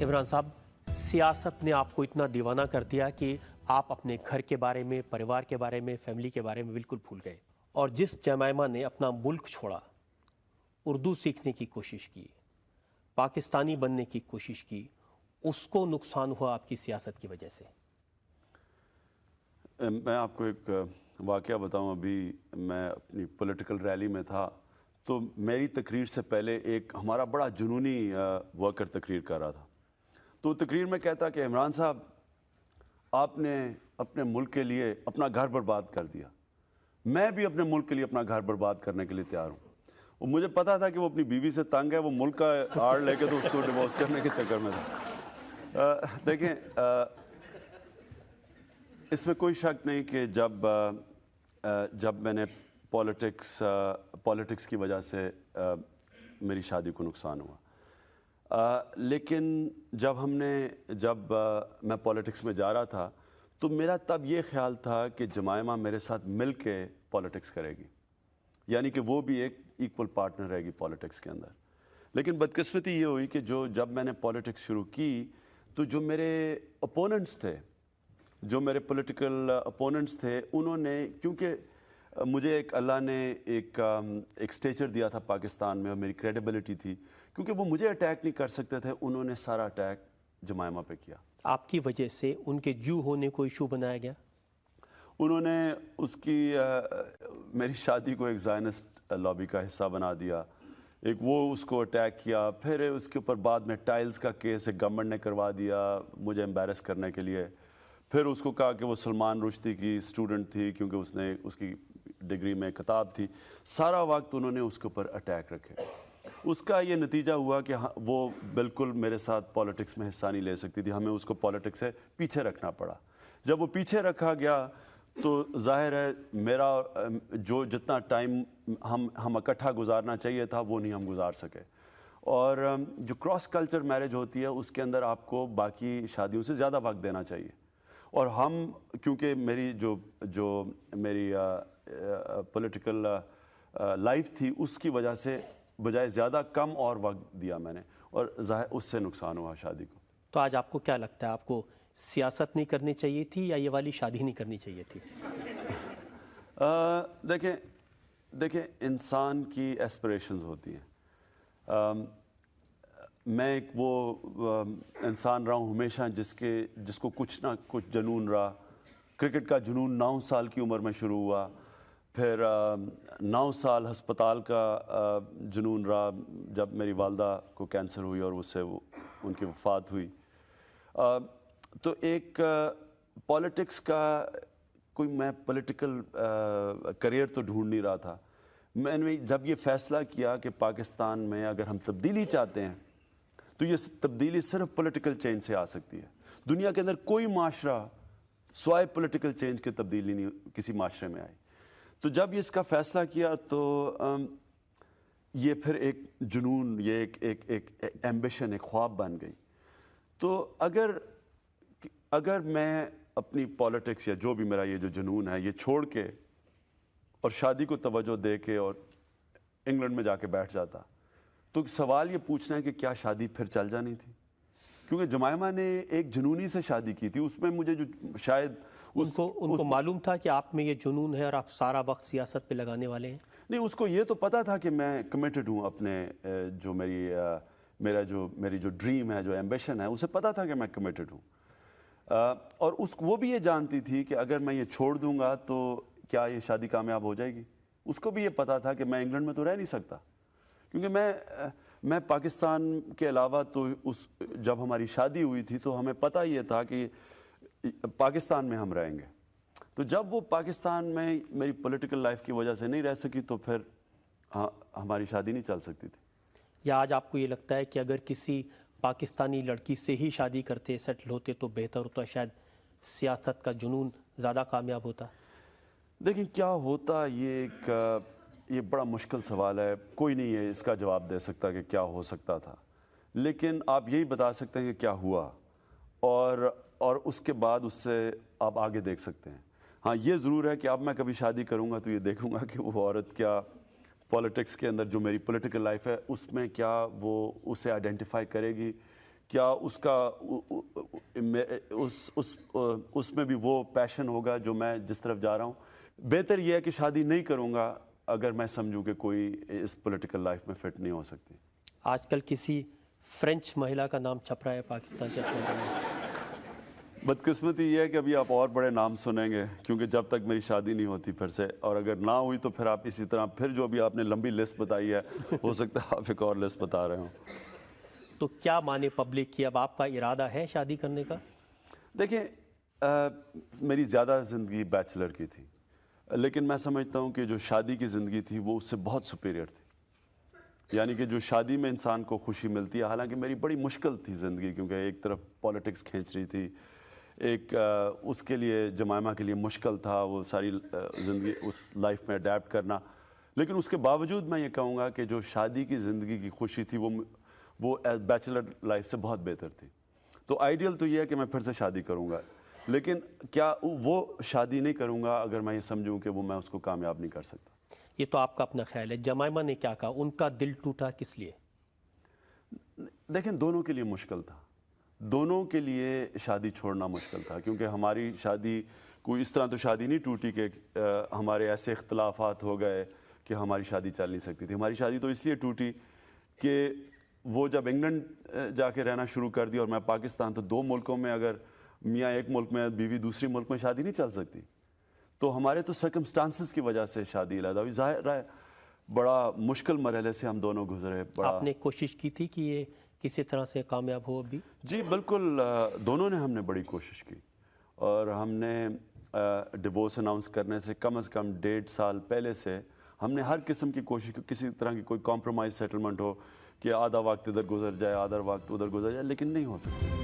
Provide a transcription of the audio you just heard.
इमरान साहब, सियासत ने आपको इतना दीवाना कर दिया कि आप अपने घर के बारे में, परिवार के बारे में, फैमिली के बारे में बिल्कुल भूल गए। और जिस जमाइमा ने अपना मुल्क छोड़ा, उर्दू सीखने की कोशिश की, पाकिस्तानी बनने की कोशिश की, उसको नुकसान हुआ आपकी सियासत की वजह से। मैं आपको एक वाक़या बताऊं। अभी मैं अपनी पॉलिटिकल रैली में था, तो मेरी तकरीर से पहले एक हमारा बड़ा जुनूनी वर्कर तकरीर कर रहा था। तो तकरीर में कहता कि इमरान साहब, आपने अपने मुल्क के लिए अपना घर बर्बाद कर दिया। मैं भी अपने मुल्क के लिए अपना घर बर्बाद करने के लिए तैयार हूँ। और मुझे पता था कि वो अपनी बीवी से तंग है, वो मुल्क का आड़ लेके तो उसको डिवोर्स करने के चक्कर में था। देखें, इसमें कोई शक नहीं कि जब मैंने पॉलिटिक्स की वजह से मेरी शादी को नुकसान हुआ। लेकिन जब मैं पॉलिटिक्स में जा रहा था, तो मेरा तब ये ख्याल था कि जमाइमा मेरे साथ मिल के पॉलिटिक्स करेगी, यानी कि वो भी एक इक्वल पार्टनर रहेगी पॉलिटिक्स के अंदर। लेकिन बदकिस्मती ये हुई कि जब मैंने पॉलिटिक्स शुरू की, तो जो मेरे ओपोनेंट्स थे, जो मेरे पॉलिटिकल अपोनेंट्स थे, उन्होंने, क्योंकि मुझे अल्लाह ने एक स्टेचर दिया था पाकिस्तान में और मेरी क्रेडिबिलिटी थी, क्योंकि वो मुझे अटैक नहीं कर सकते थे, उन्होंने सारा अटैक जमाइमा पे किया। आपकी वजह से उनके जू होने को इशू बनाया गया। उन्होंने मेरी शादी को एक ज़ायनिस्ट लॉबी का हिस्सा बना दिया। वो उसको अटैक किया। फिर उसके ऊपर बाद में टाइल्स का केस एक गवर्नमेंट ने करवा दिया मुझे एम्बैरस करने के लिए। फिर उसको कहा कि वो सलमान रुश्दी की स्टूडेंट थी, क्योंकि उसकी डिग्री में किताब थी। सारा वक्त उन्होंने उसके ऊपर अटैक रखे। उसका ये नतीजा हुआ कि वो बिल्कुल मेरे साथ पॉलिटिक्स में हिस्सा नहीं ले सकती थी। हमें उसको पॉलिटिक्स से पीछे रखना पड़ा। जब वो पीछे रखा गया, तो जाहिर है मेरा जितना टाइम हम इकट्ठा गुजारना चाहिए था, वो नहीं हम गुजार सके। और जो क्रॉस कल्चर मैरिज होती है, उसके अंदर आपको बाकी शादियों से ज़्यादा वक्त देना चाहिए। और क्योंकि मेरी मेरी पॉलिटिकल लाइफ थी, उसकी वजह से बजाय ज़्यादा कम और वक्त दिया मैंने, और उससे नुकसान हुआ शादी को। तो आज आपको क्या लगता है, आपको सियासत नहीं करनी चाहिए थी या ये वाली शादी नहीं करनी चाहिए थी? देखें, इंसान की एस्पिरेशंस होती हैं। मैं एक वो इंसान रहा हूँ हमेशा जिसको कुछ ना कुछ जुनून रहा। क्रिकेट का जुनून 9 साल की उम्र में शुरू हुआ। फिर 9 साल हस्पताल का जुनून रहा, जब मेरी वालदा को कैंसर हुई और उससे उनकी वफ़ात हुई। तो एक पॉलिटिक्स का मैं पॉलिटिकल करियर तो ढूंढ नहीं रहा था। मैंने जब ये फ़ैसला किया कि पाकिस्तान में अगर हम तब्दीली चाहते हैं, तो ये तब्दीली सिर्फ पॉलिटिकल चेंज से आ सकती है। दुनिया के अंदर कोई माशरा स्वाय पॉलिटिकल चेंज की तब्दीली नहीं किसी माशरे में आई। तो जब ये इसका फ़ैसला किया, तो ये फिर एक जुनून, ये एक एम्बिशन, एक ख्वाब बन गई। तो अगर मैं अपनी पॉलिटिक्स या जो भी मेरा ये जो जुनून है, ये छोड़ के और शादी को तवज्जो दे के और इंग्लैंड में जाके बैठ जाता, तो सवाल ये पूछना है कि क्या शादी फिर चल जानी थी? क्योंकि जमाइमा ने एक जुनूनी से शादी की थी। उसमें मुझे जो शायद उनको मालूम था कि आप में ये जुनून है और आप सारा वक्त सियासत पे लगाने वाले हैं। नहीं, उसको ये तो पता था कि मैं कमिटेड हूँ अपने मेरी जो ड्रीम है, जो एम्बिशन है, उसे पता था कि मैं कमिटेड हूँ। और वो भी ये जानती थी कि अगर मैं ये छोड़ दूंगा तो क्या ये शादी कामयाब हो जाएगी। उसको भी ये पता था कि मैं इंग्लैंड में तो रह नहीं सकता, क्योंकि मैं पाकिस्तान के अलावा तो जब हमारी शादी हुई थी, तो हमें पता ये था कि पाकिस्तान में हम रहेंगे। तो जब वो पाकिस्तान में मेरी पॉलिटिकल लाइफ की वजह से नहीं रह सकी, तो फिर हमारी शादी नहीं चल सकती थी। या आज आपको ये लगता है कि अगर किसी पाकिस्तानी लड़की से ही शादी करते, सेटल होते, तो बेहतर होता, शायद सियासत का जुनून ज़्यादा कामयाब होता? देखिए, क्या होता, ये बड़ा मुश्किल सवाल है। कोई नहीं है इसका जवाब दे सकता कि क्या हो सकता था, लेकिन आप यही बता सकते हैं कि क्या हुआ, और उसके बाद उससे आप आगे देख सकते हैं। हाँ, ये ज़रूर है कि अब मैं कभी शादी करूँगा तो ये देखूँगा कि वो औरत क्या पॉलिटिक्स के अंदर, जो मेरी पॉलिटिकल लाइफ है, उसमें क्या वो उसे आइडेंटिफाई करेगी کیا اس کا اس میں بھی وہ پیشن ہوگا جو میں جس طرف جا رہا ہوں؟ بہتر یہ ہے کہ شادی نہیں کروں گا اگر میں سمجھوں کہ کوئی اس پولیٹیکل لائف میں فٹ نہیں ہو سکتی۔ آج کل کسی فرینچ مہیلا کا نام چھپ رہا ہے پاکستان کے اخباروں میں۔ بدقسمتی یہ ہے کہ ابھی آپ اور بڑے نام سنیں گے، کیونکہ جب تک میری شادی نہیں ہوتی پھر سے، اور اگر نہ ہوئی تو پھر آپ اسی طرح پھر جو بھی آپ نے لمبی لسٹ بتائی ہے ہو سکتا ہے آپ ایک اور لسٹ بتا رہے ہوں۔ تو کیا مانے پبلک کی؟ اب آپ کا ارادہ ہے شادی کرنے کا؟ دیکھیں میری زیادہ زندگی بیچلر کی تھی، لیکن میں سمجھتا ہوں کہ جو شادی کی زندگی تھی وہ اس سے بہت سپیریئر تھی۔ یعنی کہ جو شادی میں انسان کو خوشی ملتی ہے، حالانکہ میری بڑی مشکل تھی زندگی، کیونکہ ایک طرف پالیٹکس کھینچ رہی تھی، ایک اس کے لیے جمائمہ کے لیے مشکل تھا وہ ساری زندگی اس لائف میں اڈیپٹ کرنا، لیکن اس کے باوجود میں یہ کہوں گا کہ جو شادی کی زندگی کی خوشی تھی وہ بیچلر لائف سے بہت بہتر تھی۔ تو آئیڈیل تو یہ ہے کہ میں پھر سے شادی کروں گا، لیکن کیا وہ شادی نہیں کروں گا اگر میں یہ سمجھوں کہ وہ میں اس کو کامیاب نہیں کر سکتا۔ یہ تو آپ کا اپنا خیال ہے، جمائمہ نے کیا کہا؟ ان کا دل ٹوٹا کس لیے؟ دیکھیں دونوں کے لیے مشکل تھا، دونوں کے لیے شادی چھوڑنا مشکل تھا، کیونکہ ہماری شادی کوئی اس طرح تو شادی نہیں ٹوٹی کہ ہمارے ایسے اختلافات ہو گئے کہ ہماری شادی چل نہیں سکتی تھی۔ ہماری شادی تو اس لیے ٹوٹی کہ وہ جب انگلینڈ جا کے رہنا شروع کر دی اور میں پاکستان، تو دو ملکوں میں اگر میاں ایک ملک میں بیوی دوسری ملک میں شادی نہیں چل سکتی، تو ہمارے تو سرکمسٹانسز کی وجہ سے شادی علیحدہ ہوئی۔ ظاہر ہے بڑا مشکل مرحلے سے ہم دونوں گزرے۔ آپ نے کوشش کی تھی کہ یہ کسی طرح سے کامیاب ہو ابھی؟ جی بالکل، دونوں نے ہم نے بڑی کوشش کی، اور ہم نے ڈیورس اناؤنس کرنے سے کم از کم 1.5 سال پہلے سے ہم نے ہر قسم کی کوشش کی، کسی طرح کی کوئی کمپرومائز سیٹلمنٹ ہو کہ آدھا وقت ادھر گزر جائے آدھا وقت ادھر گزر جائے، لیکن نہیں ہو سکتا۔